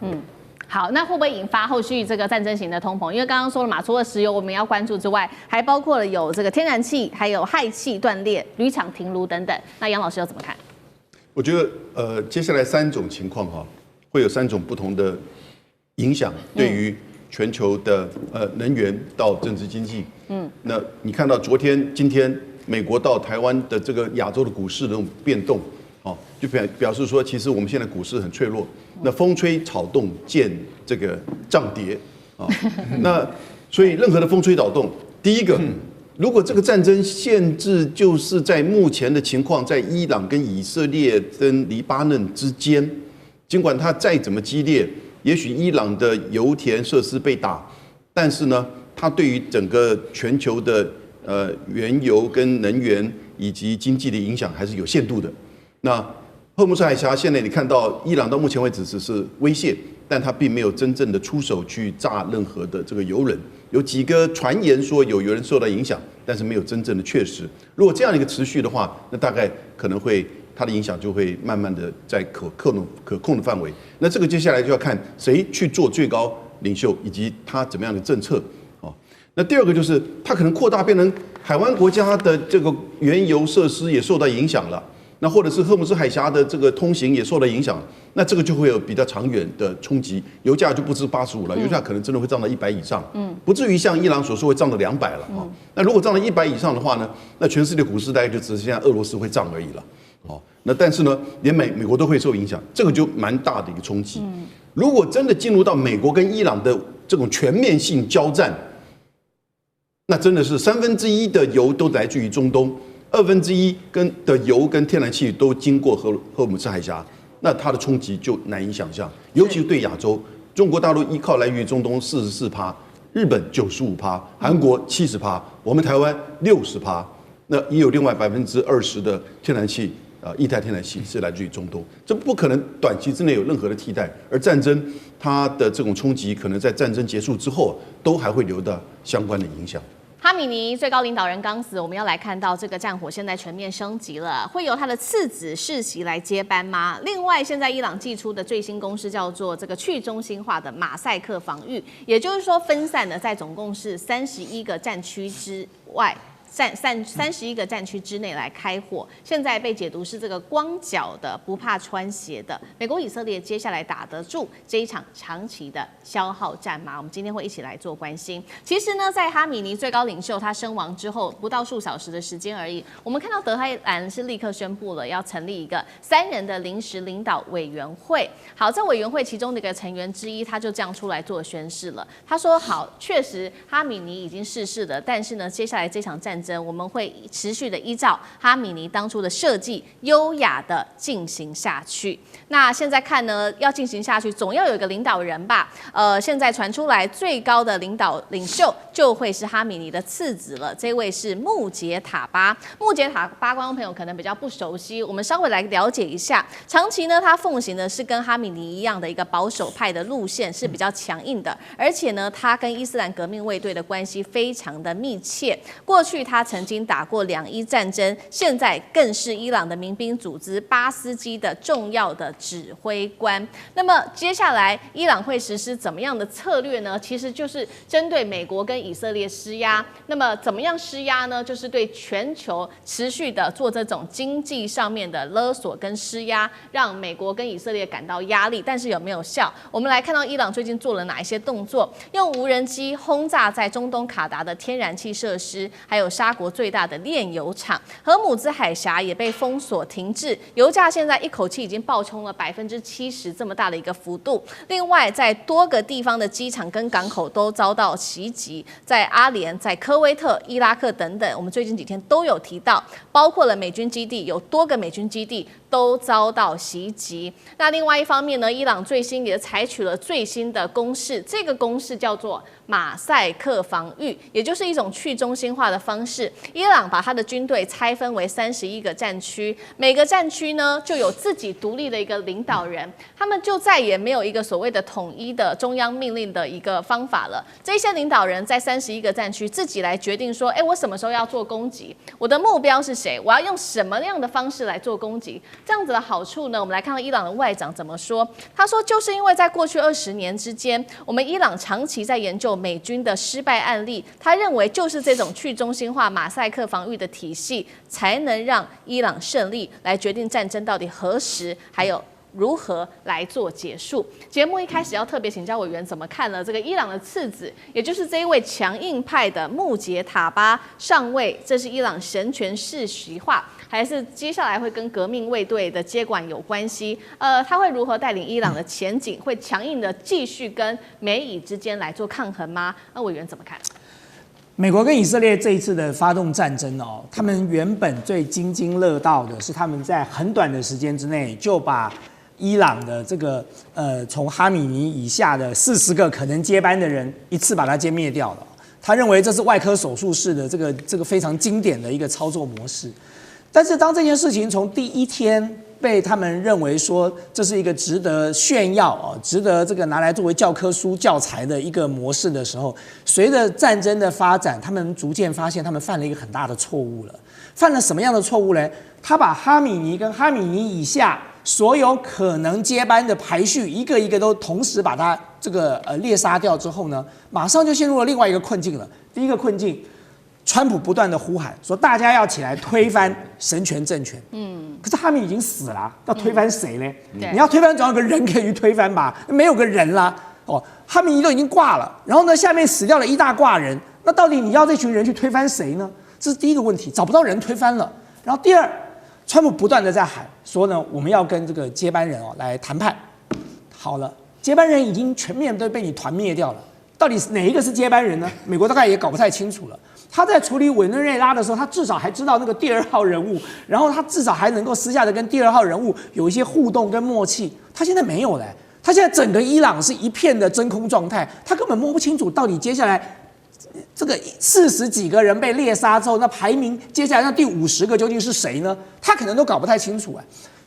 好，那会不会引发后续这个战争型的通膨？因为刚刚说了嘛，除了石油我们要关注之外，还包括了有这个天然气，还有氦气断裂、铝厂停炉等等。那杨老师又怎么看？我觉得接下来3种情况哈，会有3种不同的影响，对于全球的能源到政治经济。那你看到今天美国到台湾的这个亚洲的股市的这种变动，哦，就表示说，其实我们现在股市很脆弱。那风吹草动见这个涨跌啊，那所以任何的风吹草动，第一个，如果这个战争限制就是在目前的情况，在伊朗跟以色列跟黎巴嫩之间，尽管它再怎么激烈，也许伊朗的油田设施被打，但是呢，它对于整个全球的原油跟能源以及经济的影响还是有限度的。那荷姆斯海峡现在你看到，伊朗到目前为止只是威胁，但他并没有真正的出手去炸任何的这个油轮。有几个传言说有人受到影响，但是没有真正的确实。如果这样一个持续的话，那大概可能会它的影响就会慢慢的在可控的范围。那这个接下来就要看谁去做最高领袖，以及他怎么样的政策。那第二个就是它可能扩大变成海湾国家的这个原油设施也受到影响了。那或者是荷姆斯海峡的这个通行也受到影响，那这个就会有比较长远的冲击，油价就不止85了，油价可能真的会涨到100以上，不至于像伊朗所说会涨到200了啊。那如果涨到100以上的话呢，那全世界股市大概就只剩下俄罗斯会涨而已了。哦，那但是呢，连美国都会受影响，这个就蛮大的一个冲击。如果真的进入到美国跟伊朗的这种全面性交战，那真的是1/3的油都来自于中东。1/2的油跟天然气都经过荷姆斯海峡，那它的冲击就难以想象，尤其是对亚洲，中国大陆依靠来源于中东44%，日本95%，韩国70%，我们台湾60%，那也有另外20%的天然气液态天然气是来自于中东，这不可能短期之内有任何的替代，而战争它的这种冲击，可能在战争结束之后都还会留到相关的影响。哈米尼最高领导人刚死，我们要来看到这个战火现在全面升级了，会由他的次子世袭来接班吗？另外，现在伊朗祭出的最新公式叫做这个去中心化的马赛克防御，也就是说分散的在总共是31个战区之外。31个战区之内来开火，现在被解读是这个光脚的不怕穿鞋的。美国以色列接下来打得住这一场长期的消耗战吗？我们今天会一起来做关心。其实呢，在哈米尼最高领袖他身亡之后，不到数小时的时间而已，我们看到德黑兰是立刻宣布了要成立一个3人的临时领导委员会。好，这委员会其中的一个成员之一，他就这样出来做宣誓了。他说：好，确实哈米尼已经逝世了，但是呢，接下来这场战争我们会持续的依照哈米尼当初的设计，优雅的进行下去。那现在看呢，要进行下去，总要有一个领导人吧？现在传出来最高的领袖就会是哈米尼的次子了，这位是穆杰塔巴。穆杰塔巴，观众朋友可能比较不熟悉，我们稍微来了解一下。长期呢，他奉行的是跟哈米尼一样的一个保守派的路线，是比较强硬的，而且呢，他跟伊斯兰革命卫队的关系非常的密切。过去他曾经打过2伊战争，现在更是伊朗的民兵组织巴斯基的重要的指挥官。那么接下来伊朗会实施怎么样的策略呢？其实就是针对美国跟以色列施压。那么怎么样施压呢？就是对全球持续的做这种经济上面的勒索跟施压，让美国跟以色列感到压力。但是有没有效？我们来看到伊朗最近做了哪一些动作？用无人机轰炸在中东卡达的天然气设施，还有沙国最大的炼油厂，荷姆兹海峡也被封锁停滞，油价现在一口气已经暴冲了70%这么大的一个幅度。另外，在多个地方的机场跟港口都遭到袭击，在阿联、在科威特、伊拉克等等，我们最近几天都有提到，包括了美军基地，有多个美军基地都遭到袭击。那另外一方面呢，伊朗最新也采取了最新的攻势，这个攻势叫做马赛克防御，也就是一种去中心化的方式。伊朗把他的军队拆分为31个战区，每个战区呢就有自己独立的一个领导人，他们就再也没有一个所谓的统一的中央命令的一个方法了。这些领导人在31个战区自己来决定说，我什么时候要做攻击，我的目标是谁，我要用什么样的方式来做攻击。这样子的好处呢，我们来看到伊朗的外长怎么说。他说，就是因为在过去20年之间，我们伊朗长期在研究美军的失败案例，他认为就是这种去中心化马赛克防御的体系，才能让伊朗胜利，来决定战争到底何时，还有如何来做结束。节目一开始要特别请教委员怎么看了这个伊朗的次子，也就是这一位强硬派的穆杰塔巴上尉，这是伊朗神权世袭化，还是接下来会跟革命卫队的接管有关系？他会如何带领伊朗的前景？会强硬的继续跟美以之间来做抗衡吗？那委员怎么看？美国跟以色列这一次的发动战争哦，他们原本最津津乐道的是他们在很短的时间之内就把伊朗的这个从哈米尼以下的40个可能接班的人一次把它歼灭掉了。他认为这是外科手术式的这个非常经典的一个操作模式。但是当这件事情从第一天被他们认为说这是一个值得炫耀啊，值得这个拿来作为教科书教材的一个模式的时候，随着战争的发展，他们逐渐发现他们犯了一个很大的错误了。犯了什么样的错误呢？他把哈米尼跟哈米尼以下所有可能接班的排序一个一个都同时把它这个猎杀掉之后呢，马上就陷入了另外一个困境了。第一个困境，川普不断的呼喊说大家要起来推翻神权政权。可是哈米已经死了，要推翻谁呢？你要推翻总要有个人可以去推翻吧，没有个人啦。哈米尼都已经挂了，然后呢下面死掉了一大挂人，那到底你要这群人去推翻谁呢？这是第一个问题，找不到人推翻了。然后第二，川普不断的在喊说呢，我们要跟这个接班人来谈判。好了，接班人已经全面都被你团灭掉了，到底哪一个是接班人呢？美国大概也搞不太清楚了。他在处理委内瑞拉的时候，他至少还知道那个第2号人物，然后他至少还能够私下的跟第2号人物有一些互动跟默契。他现在没有了，他现在整个伊朗是一片的真空状态，他根本摸不清楚到底接下来这个40几个人被猎杀之后，那排名接下来那第50个究竟是谁呢？他可能都搞不太清楚。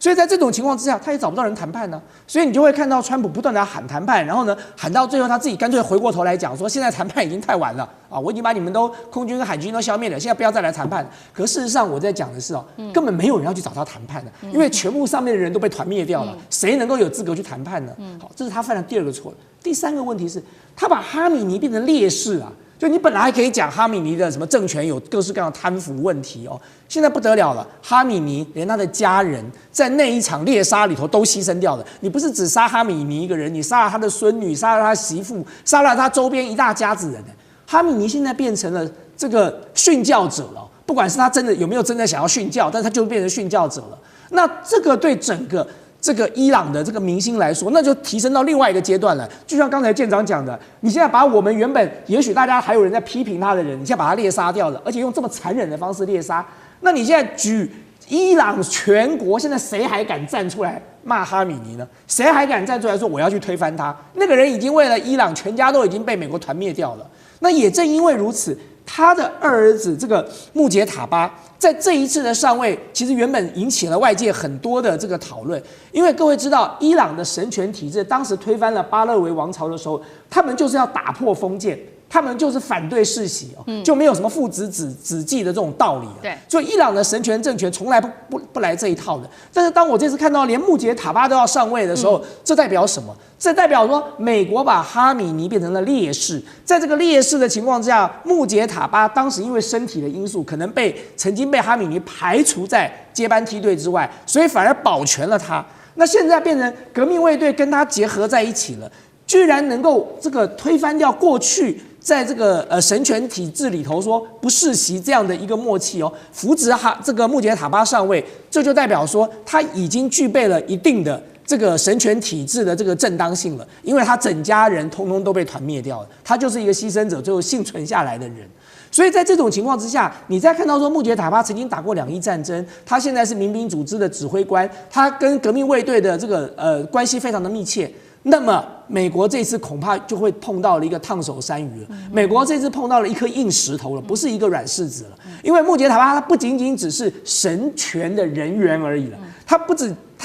所以在这种情况之下，他也找不到人谈判呢。所以你就会看到川普不断的喊谈判，然后呢喊到最后他自己干脆回过头来讲说，现在谈判已经太晚了啊，我已经把你们都空军跟海军都消灭了，现在不要再来谈判。可事实上我在讲的是根本没有人要去找他谈判的，因为全部上面的人都被团灭掉了，谁能够有资格去谈判呢？好，这是他犯的第2个错。第3个问题是，他把哈米尼变成烈士啊。就你本来还可以讲哈米尼的什么政权有各式各样的贪腐问题现在不得了了，哈米尼连他的家人在那一场猎杀里头都牺牲掉了。你不是只杀哈米尼一个人，你杀了他的孙女，杀了他媳妇，杀了他周边一大家子人。哈米尼现在变成了这个殉教者了，不管是他真的有没有真的想要殉教，但他就变成殉教者了。那这个对整个这个伊朗的这个民心来说，那就提升到另外一个阶段了。就像刚才舰长讲的，你现在把我们原本也许大家还有人在批评他的人，你现在把他猎杀掉了，而且用这么残忍的方式猎杀，那你现在举伊朗全国，现在谁还敢站出来骂哈米尼呢？谁还敢站出来说我要去推翻他？那个人已经为了伊朗全家都已经被美国团灭掉了。那也正因为如此，他的2儿子这个穆杰塔巴在这一次的上位，其实原本引起了外界很多的这个讨论。因为各位知道，伊朗的神权体制当时推翻了巴勒维王朝的时候，他们就是要打破封建，他们就是反对世袭就没有什么父子子继的这种道理对，所以伊朗的神权政权从来不来这一套的。但是当我这次看到连穆杰塔巴都要上位的时候，这代表什么？这代表说美国把哈米尼变成了烈士，在这个烈士的情况之下，穆杰塔巴当时因为身体的因素，可能曾经被哈米尼排除在接班梯队之外，所以反而保全了他。那现在变成革命卫队跟他结合在一起了，居然能够这个推翻掉过去在这个神权体制里头说不世袭这样的一个默契扶植这个穆杰塔巴上位，这就代表说他已经具备了一定的这个神权体制的这个正当性了，因为他整家人通通都被团灭掉了，他就是一个牺牲者，最后幸存下来的人。所以在这种情况之下，你再看到说穆杰塔巴曾经打过2伊战争，他现在是民兵组织的指挥官，他跟革命卫队的这个关系非常的密切。那么美国这次恐怕就会碰到了一个烫手山芋了。美国这次碰到了一颗硬石头了，不是一个软柿子了。因为穆杰塔巴他不仅仅只是神权的人员而已了，他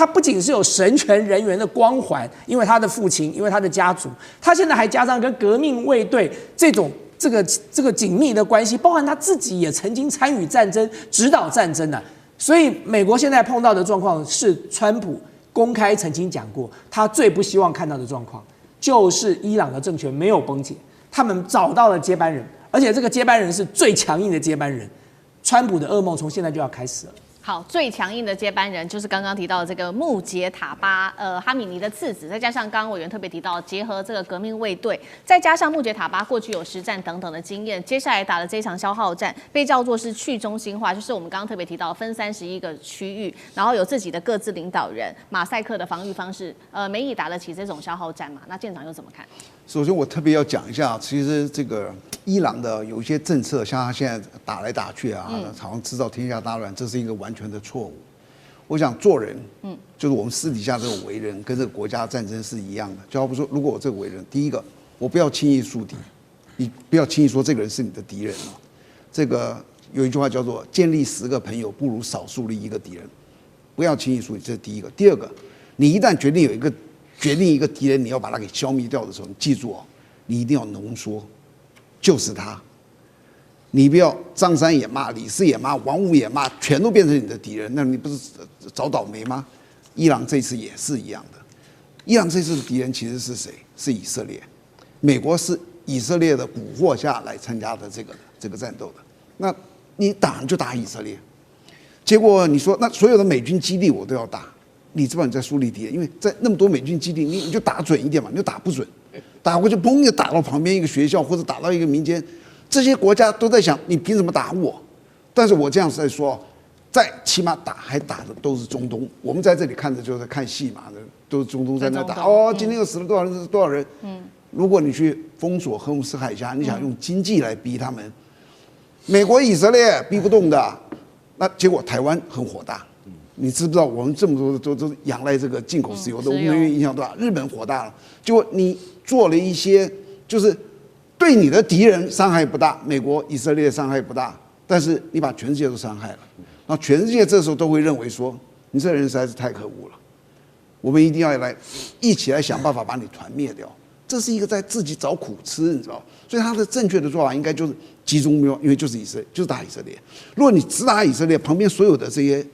不仅是有神权人员的光环，因为他的父亲，因为他的家族，他现在还加上跟革命卫队这个紧密的关系，包含他自己也曾经参与战争、指导战争啊。所以美国现在碰到的状况是，川普公开曾经讲过，他最不希望看到的状况就是伊朗的政权没有崩解，他们找到了接班人，而且这个接班人是最强硬的接班人。川普的噩梦从现在就要开始了。好，最强硬的接班人就是刚刚提到的这个穆杰塔巴哈米尼的次子，再加上刚刚委员特别提到，结合这个革命卫队，再加上穆杰塔巴过去有实战等等的经验，接下来打的这场消耗战被叫做是去中心化，就是我们刚刚特别提到分31个区域，然后有自己的各自领导人，马赛克的防御方式，美以打得起这种消耗战嘛？那舰长又怎么看？首先，我特别要讲一下，其实这个伊朗的有一些政策，像他现在打来打去啊，好像制造天下大乱，这是一个完全的错误。我想做人，就是我们私底下这种为人，跟这个国家战争是一样的。就好比说，如果我这个为人，第一个，我不要轻易树敌，你不要轻易说这个人是你的敌人啊。这个有一句话叫做“建立10个朋友，不如少树立1个敌人”，不要轻易树敌，这是第一个。第二个，你一旦决定一个敌人，你要把他给消灭掉的时候，你记住哦，你一定要浓缩，就是他。你不要张三也骂，李四也骂，王五也骂，全都变成你的敌人，那你不是找倒霉吗？伊朗这次也是一样的。伊朗这次的敌人其实是谁？是以色列。美国是以色列的蛊惑下来参加的这个战斗的。那你打就打以色列，结果你说那所有的美军基地我都要打。你知道你在树立敌人，因为在那么多美军基地，你就打准一点嘛，你就打不准，打过去砰就打到旁边一个学校或者打到一个民间，这些国家都在想你凭什么打我？但是我这样在说，在起码还打的都是中东，我们在这里看的就是看戏嘛，都是中东在那打哦，今天又死了多少人？多少人？如果你去封锁荷姆斯海峡，你想用经济来逼他们，美国、以色列逼不动的，那结果台湾很火大。你知不知道我们这么多都仰赖这个进口石油的，我们能源影响多大？日本火大了，结果你做了一些就是对你的敌人伤害不大，美国、以色列伤害不大，但是你把全世界都伤害了，然后全世界这时候都会认为说你这人实在是太可恶了，我们一定要一起来想办法把你团灭掉。这是一个在自己找苦吃，你知道？所以他的正确的做法应该就是集中目标，因为就是以色列，就是打以色列。如果你只打以色列，旁边所有的这些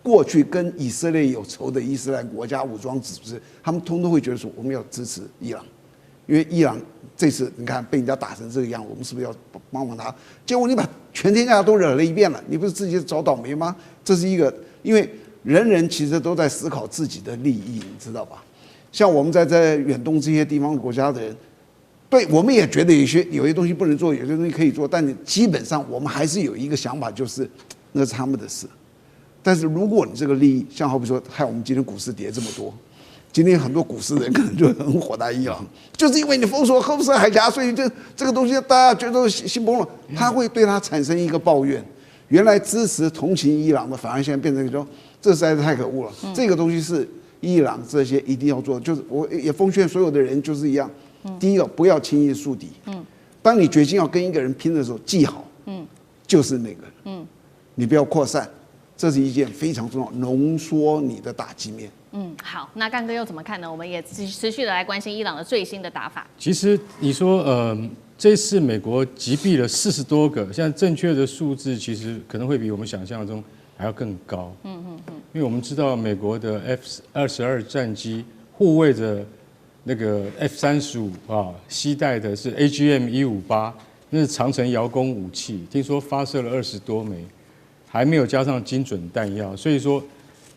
过去跟以色列有仇的伊斯兰国家武装组织，他们通通会觉得说我们要支持伊朗，因为伊朗这次你看被人家打成这个样，我们是不是要帮帮他？结果你把全天下都惹了一遍了，你不是自己找倒霉吗？这是一个，因为人人其实都在思考自己的利益，你知道吧？像我们在远东这些地方国家的人，对我们也觉得有些东西不能做，有些东西可以做，但基本上我们还是有一个想法，就是那是他们的事。但是如果你这个利益，像好比说，害我们今天股市跌这么多，今天很多股市人可能就很火大伊朗，就是因为你封锁荷姆斯海峡，所以这个东西大家觉得心崩了，他会对他产生一个抱怨。原来支持同情伊朗的，反而现在变成说这实在是太可恶了。这个东西是伊朗这些一定要做的，就是我也奉劝所有的人就是一样。第一个，不要轻易树敌。当你决心要跟一个人拼的时候，记好，就是那个人。你不要扩散。这是一件非常重要，浓缩你的打击面。好，那干哥又怎么看呢？我们也持续的来关心伊朗的最新的打法。其实你说，这次美国击毙了40多个，现在正确的数字其实可能会比我们想象中还要更高。因为我们知道美国的 F-22战机护卫着那个 F-35啊，携带的是 AGM-158，那是长程遥攻武器，听说发射了20多枚。还没有加上精准弹药，所以说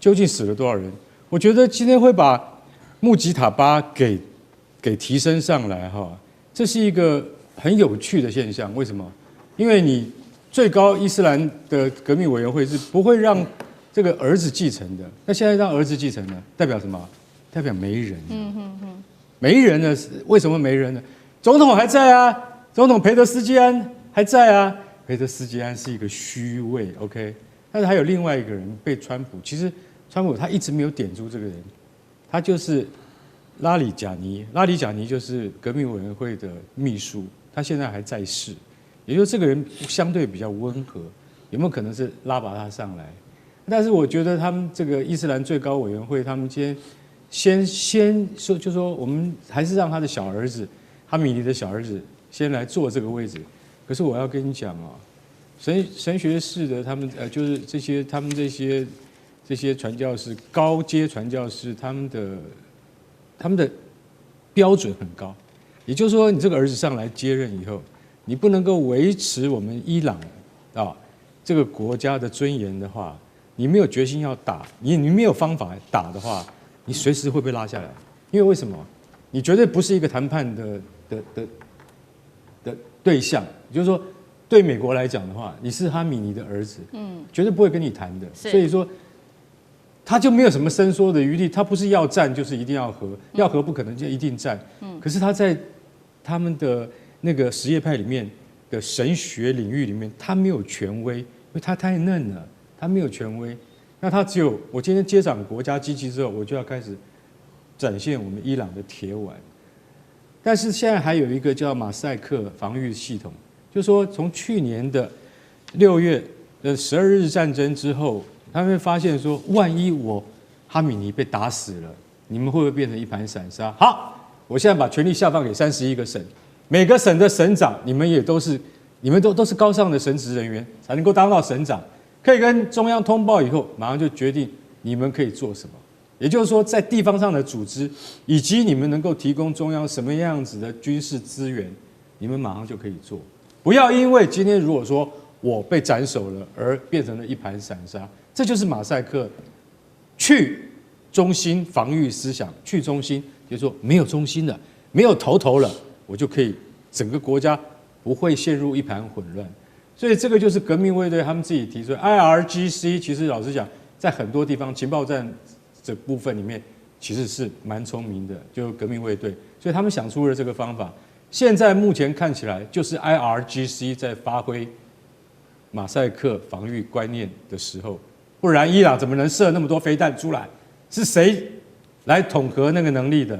究竟死了多少人？我觉得今天会把穆吉塔巴给提升上来哈，这是一个很有趣的现象。为什么？因为你最高伊斯兰的革命委员会是不会让这个儿子继承的，那现在让儿子继承呢，代表什么？代表没人。没人呢？为什么没人呢？总统还在啊，总统裴德斯基安还在啊。裴德斯基安是一个虚位 ，OK， 但是还有另外一个人被川普，其实川普他一直没有点出这个人，他就是拉里贾尼，拉里贾尼就是革命委员会的秘书，他现在还在世，也就是这个人相对比较温和，有没有可能是拉拔他上来？但是我觉得他们这个伊斯兰最高委员会，他们今天先说，就说我们还是让他的小儿子哈米尼的小儿子先来坐这个位置。可是我要跟你讲啊，神学士的他们就是他们这些传教士，高阶传教士，他们的标准很高。也就是说，你这个儿子上来接任以后，你不能够维持我们伊朗这个国家的尊严的话，你没有决心要打，你没有方法打的话，你随时会被拉下来。因为为什么？你绝对不是一个谈判的对象。也就是说，对美国来讲的话，你是哈米尼的儿子，绝对不会跟你谈的。所以说，他就没有什么伸缩的余地。他不是要战就是一定要和，要和不可能就一定战。可是他在他们的那个什叶派里面的神学领域里面，他没有权威，因为他太嫩了，他没有权威。那他只有我今天接掌国家机器之后，我就要开始展现我们伊朗的铁腕。但是现在还有一个叫马赛克防御系统，就是说从去年的6月的12日战争之后，他们会发现说，万一我哈米尼被打死了，你们会不会变成一盘散沙？好，我现在把权力下放给31个省，每个省的省长，你们都是高尚的神职人员，才能够当到省长，可以跟中央通报以后，马上就决定你们可以做什么。也就是说，在地方上的组织，以及你们能够提供中央什么样子的军事资源，你们马上就可以做。不要因为今天如果说我被斩首了，而变成了一盘散沙。这就是马赛克去中心防御思想，去中心就是说没有中心了，没有头了，我就可以整个国家不会陷入一盘混乱。所以这个就是革命卫队他们自己提出的 IRGC。其实老实讲，在很多地方情报站这部分里面其实是蛮聪明的，就革命卫队，所以他们想出了这个方法。现在目前看起来就是 IRGC 在发挥马赛克防御观念的时候，不然伊朗怎么能射那么多飞弹出来？是谁来统合那个能力的？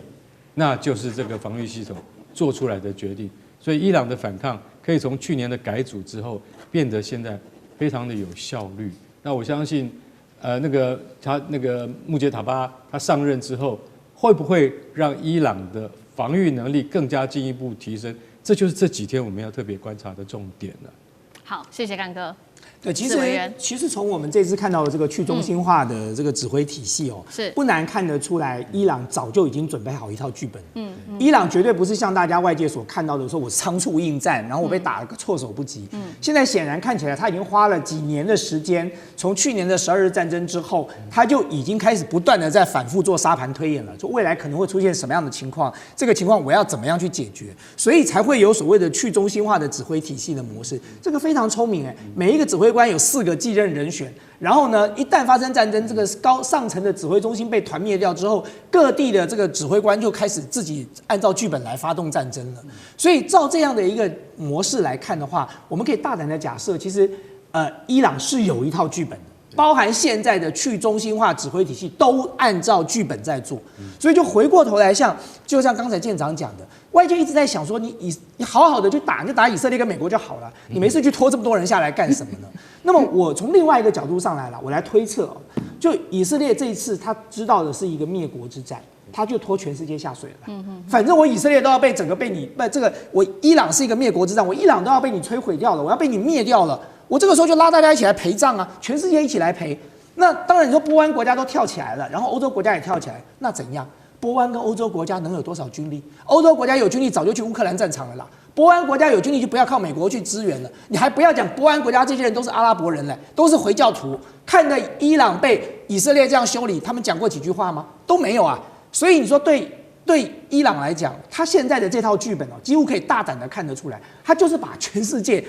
那就是这个防御系统做出来的决定。所以伊朗的反抗可以从去年的改组之后变得现在非常的有效率。那我相信，他那个穆杰塔巴他上任之后，会不会让伊朗的防御能力更加进一步提升？这就是这几天我们要特别观察的重点了。好，谢谢干哥。对，其实从我们这次看到的这个去中心化的这个指挥体系是不难看得出来，伊朗早就已经准备好一套剧本。伊朗绝对不是像大家外界所看到的说我仓促应战，然后我被打了个措手不及。现在显然看起来他已经花了几年的时间，从去年的12日战争之后，他就已经开始不断的在反复做沙盘推演了，说未来可能会出现什么样的情况，这个情况我要怎么样去解决，所以才会有所谓的去中心化的指挥体系的模式。这个非常聪明每一个指挥官有4个继任人选，然后呢，一旦发生战争，这个上层的指挥中心被团灭掉之后，各地的这个指挥官就开始自己按照剧本来发动战争了。所以照这样的一个模式来看的话，我们可以大胆的假设，其实伊朗是有一套剧本的。包含现在的去中心化指挥体系都按照剧本在做，所以就回过头来就像刚才舰长讲的，外界一直在想说你好好的去打，你就打以色列跟美国就好了，你没事去拖这么多人下来干什么呢？那么我从另外一个角度上来了，我来推测就以色列这一次他知道的是一个灭国之战，他就拖全世界下水了。反正我以色列都要被我伊朗是一个灭国之战，我伊朗都要被你摧毁掉了，我要被你灭掉了。我这个时候就拉大家一起来陪葬啊，全世界一起来陪。那当然你说波湾国家都跳起来了，然后欧洲国家也跳起来，那怎样？波湾跟欧洲国家能有多少军力？欧洲国家有军力早就去乌克兰战场了啦。波湾国家有军力就不要靠美国去支援了。你还不要讲波湾国家这些人都是阿拉伯人嘞，都是回教徒，看着伊朗被以色列这样修理，他们讲过几句话吗？都没有啊。所以你说对伊朗来讲，他现在的这套剧本几乎可以大胆的看得出来，他就是把全世界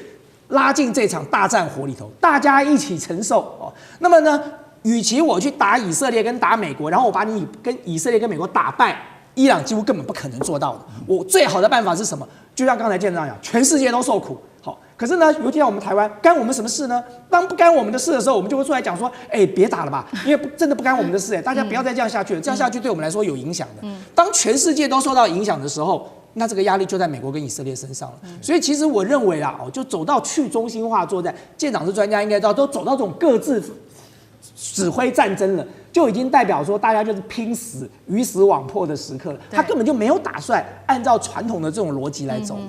拉进这场大战火里头，大家一起承受那么呢，与其我去打以色列跟打美国，然后我把你跟以色列跟美国打败，伊朗几乎根本不可能做到的。我最好的办法是什么？就像刚才舰长讲，全世界都受苦。好，可是呢，尤其像我们台湾，干我们什么事呢？当不干我们的事的时候，我们就会出来讲说，别打了吧，因为真的不干我们的事大家不要再这样下去了，这样下去对我们来说有影响的。当全世界都受到影响的时候，那这个压力就在美国跟以色列身上了。所以其实我认为就走到去中心化作战，舰长是专家应该知道，都走到这种各自指挥战争了，就已经代表说大家就是拼死、鱼死网破的时刻了。他根本就没有打算按照传统的这种逻辑来走了。